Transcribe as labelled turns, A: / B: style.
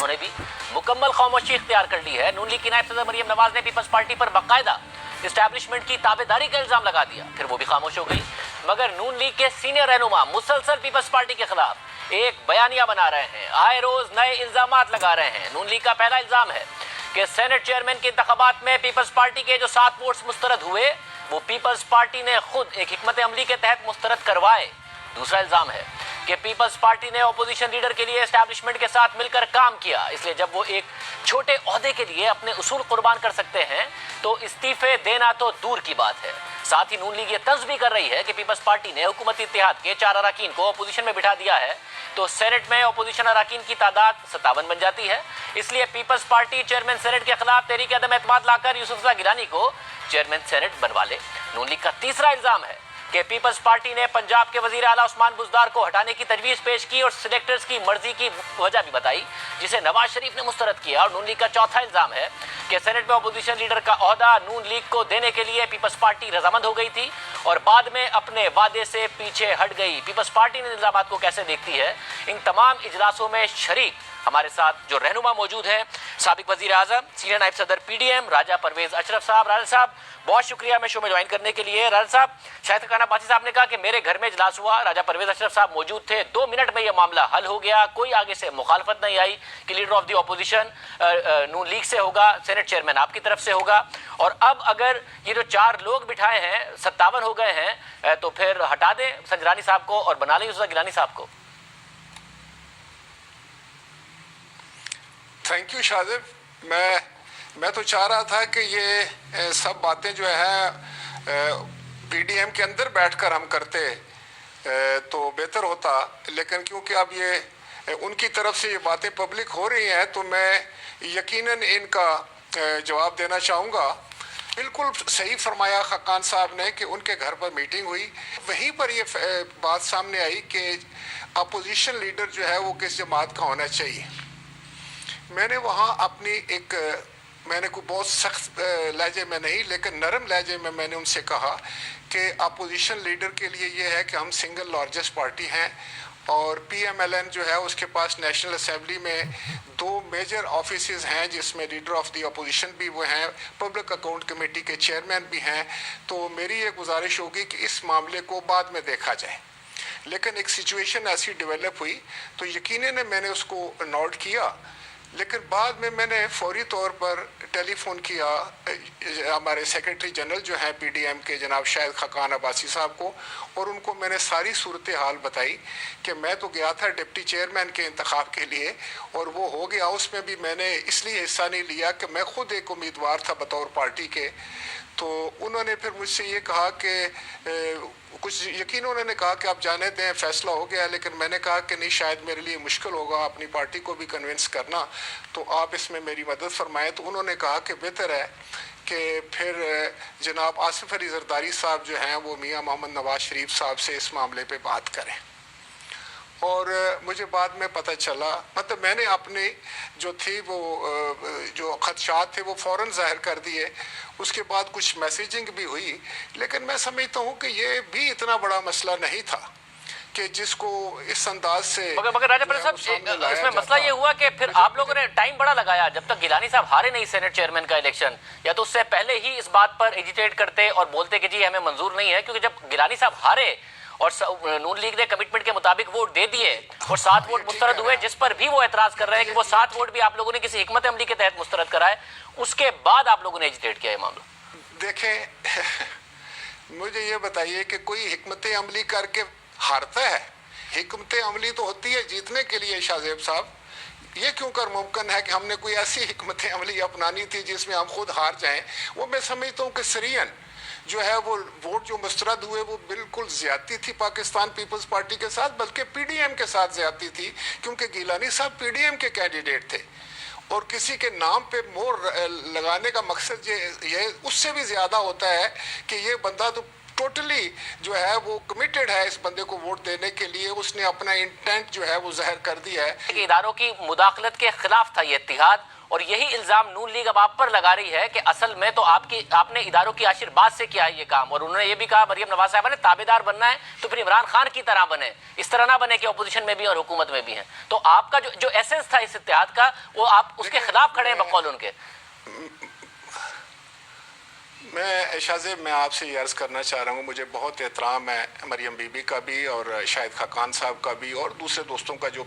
A: उन्होंने भी मुकम्मल खामोशी इख्तियार कर ली है। नून लीग की नायब सदर मरियम नवाज ने पीपल्स पार्टी पर बाकायदा इस्टेब्लिशमेंट की ताबेदारी का इल्जाम लगा दिया, फिर वो भी खामोश हो गई। मगर नून लीग के सीनियर रहनुमा मुसलसल पीपल्स पार्टी के खिलाफ एक बयानिया बना रहे हैं, आए रोज नए इल्जामात लगा रहे हैं। नून लीग का पहला इल्जाम है कि सेनेट चेयरमैन के इंतखाबात में पीपल्स पार्टी के जो 7 वोट्स मुस्तरद हुए वो पीपल्स पार्टी ने खुद एक हिकमत अमली के तहत मुस्तरद करवाए। दूसरा इल्जाम है कि पीपल्स पार्टी ने अपोजिशन लीडर के लिए एस्टैब्लिशमेंट के साथ मिलकर काम किया, इसलिए जब वो एक छोटे ओहदे के लिए अपने उसूल कुर्बान कर सकते हैं तो इस्तीफे देना तो दूर की बात है। साथ ही नून लीग ये तंज भी कर रही है कि पीपल्स पार्टी ने हुकूमती इत्तेहाद के 4 अराकीन को अपोजिशन में बिठा दिया है तो सेनेट में अपोजिशन अराकीन की तादाद 57 बन जाती है। इसलिए पीपल्स पार्टी चेयरमैन सेनेट के खिलाफ तहरीक अदम एतमाद लाकर यूसुफ गिलानी को चेयरमैन सेनेट बनवा ले। नून लीग का तीसरा इल्जाम है कि पीपल्स पार्टी ने पंजाब के वजीर आला उस्मान बुज़दार को हटाने की तजवीज़ पेश की और सिलेक्टर्स की मर्जी की वजह भी बताई, जिसे नवाज शरीफ ने मुस्तरद किया। और नून लीग का चौथा इल्जाम है कि सेनेट में अपोजिशन लीडर का ओहदा नून लीग को देने के लिए पीपल्स पार्टी रजामंद हो गई थी और बाद में अपने वादे से पीछे हट गई। पीपल्स पार्टी ने इल्जामात को कैसे देखती है, इन तमाम इजलासों में शरीक हमारे साथ जो रहनुमा मौजूद हैं, साबिक वजीर आजम सीनियर नायब सदर PDM राजा परवेज अशरफ साहब। राजा साहब बहुत शुक्रिया मैं शो में ज्वाइन करने के लिए। राजा साहब, शाहिद खान अब्बासी साहब ने कहा कि मेरे घर में इजलास हुआ, राजा परवेज अशरफ साहब मौजूद थे, 2 मिनट में यह मामला हल हो गया, कोई आगे से मुखालफत नहीं आई कि leader of the opposition Noon league से होगा, सेनेट चेयरमैन आपकी तरफ से होगा। और अब अगर ये जो 4 लोग बिठाए हैं 57 हो गए हैं तो फिर हटा दें संजरानी साहब को और बना लें यूसुफ गिलानी साहब को।
B: Thank you Shajib. मैं तो चाह रहा था कि ये सब बातें जो है PDM के अंदर बैठकर हम करते तो बेहतर होता, लेकिन क्योंकि अब ये उनकी तरफ से ये बातें पब्लिक हो रही हैं तो मैं यकीनन इनका जवाब देना चाहूँगा। बिल्कुल सही फरमाया खान साहब ने कि उनके घर पर मीटिंग हुई, वहीं पर ये बात सामने आई कि अपोजिशन लीडर जो है वो किस जमात का होना चाहिए। मैंने वहाँ अपनी मैंने कोई बहुत सख्त लहजे में नहीं लेकिन नरम लहजे में मैंने उनसे कहा कि अपोजिशन लीडर के लिए ये है कि हम सिंगल लार्जेस्ट पार्टी हैं और PMLN जो है उसके पास नेशनल असेंबली में 2 मेजर ऑफिसेज हैं जिसमें लीडर ऑफ द अपोजिशन भी वो हैं, पब्लिक अकाउंट कमेटी के चेयरमैन भी हैं। तो मेरी ये गुजारिश होगी कि इस मामले को बाद में देखा जाए, लेकिन एक सिचुएशन ऐसी डेवलप हुई तो यकीनन मैंने उसको नोट किया। लेकिन बाद में मैंने फौरी तौर पर टेलीफोन किया हमारे सेक्रेटरी जनरल जो हैं PDM के जनाब शाहिद खान अब्बासी साहब को और उनको मैंने सारी सूरत हाल बताई कि मैं तो गया था डिप्टी चेयरमैन के इंतखाब के लिए और वो हो गया, उसमें भी मैंने इसलिए हिस्सा नहीं लिया कि मैं खुद एक उम्मीदवार था बतौर पार्टी के। तो उन्होंने फिर मुझसे ये कहा कि कुछ यकीन उन्होंने कहा कि आप जाने दें फैसला हो गया, लेकिन मैंने कहा कि नहीं शायद मेरे लिए मुश्किल होगा अपनी पार्टी को भी कन्विंस करना, तो आप इसमें मेरी मदद फरमाएं। तो उन्होंने कहा कि बेहतर है कि फिर जनाब आसिफ अली जरदारी साहब जो हैं वो मियाँ मोहम्मद नवाज शरीफ साहब से इस मामले पे बात करें। और मुझे बाद में पता चला, मतलब मैंने अपनी जो थी वो जो खदशात थे वो फ़ौरन ज़ाहिर कर दिए। उसके बाद कुछ मैसेजिंग भी हुई, लेकिन मैं समझता हूँ कि ये भी इतना बड़ा मसला नहीं था कि जिसको इस अंदाज से
A: मगर राजा साहब इसमें मसला ये हुआ कि फिर आप लोगों ने टाइम बड़ा लगाया जब तक गिलानी साहब हारे नहीं सेनेट चेयरमैन का इलेक्शन, या तो उससे पहले ही इस बात पर एजिटेट करते और बोलते कि जी हमें मंजूर नहीं है, क्योंकि जब गिलानी साहब हारे और नून लीग ने कमिटमेंट के मुताबिक वोट दे दिए और 7 वोट मुस्तरद हुए, जिस पर भी वो एतराज कर रहे हैं कि वो 7 वोट भी आप लोगों ने किसी हिकमत अमली के तहत मुस्तरद कराए, उसके बाद आप लोगों ने एजिटेट किया ये मामला।
B: देखें मुझे ये बताइए कि कोई हिकमत अमली करके हारता है? हिकमत अमली तो होती है जीतने के लिए शाहजेब साहब। ये क्यों कर मुमकिन है कि हमने कोई ऐसी हिकमत अमली अपनानी थी जिसमें हम खुद हार जाएं? वो मैं समझता हूँ कि सरियन जो है वो वोट जो मुस्तरद हुए वो बिल्कुल ज्यादती थी पाकिस्तान पीपल्स पार्टी के साथ, बल्कि PDM के साथ ज्यादती थी, क्योंकि गिलानी साहब PDM के कैंडिडेट थे और किसी के नाम पे मोहर लगाने का मकसद ये उससे भी ज्यादा होता है कि ये बंदा तो टोटली जो है वो कमिटेड है इस बंदे को वोट देने के लिए, उसने अपना इंटेंट जो है वो जाहिर कर दिया है।
A: इदारों की मुदाखलत के खिलाफ था ये इत्तिहाद और यही इल्जाम नून लीग अब आप पर लगा रही है कि असल में तो आपने इदारों की आशीर्वाद से किया है ये काम। और उन्होंने ये भी कहा, मरियम नवाज साहबा ने, ताबेदार बनना है तो फिर इमरान खान की तरह बने, इस तरह ना बने कि अपोजिशन में भी और हुकूमत में भी हैं। तो आपका जो एसेंस था इस इत्तेहाद का, वो आप उसके खिलाफ खड़े हैं बकौल उनके।
B: मैं शाहजेब, मैं आपसे ये अर्ज़ करना चाह रहा हूँ, मुझे बहुत एहतराम है मरियम बीबी का भी और शाहिद खाकान साहब का भी और दूसरे दोस्तों का जो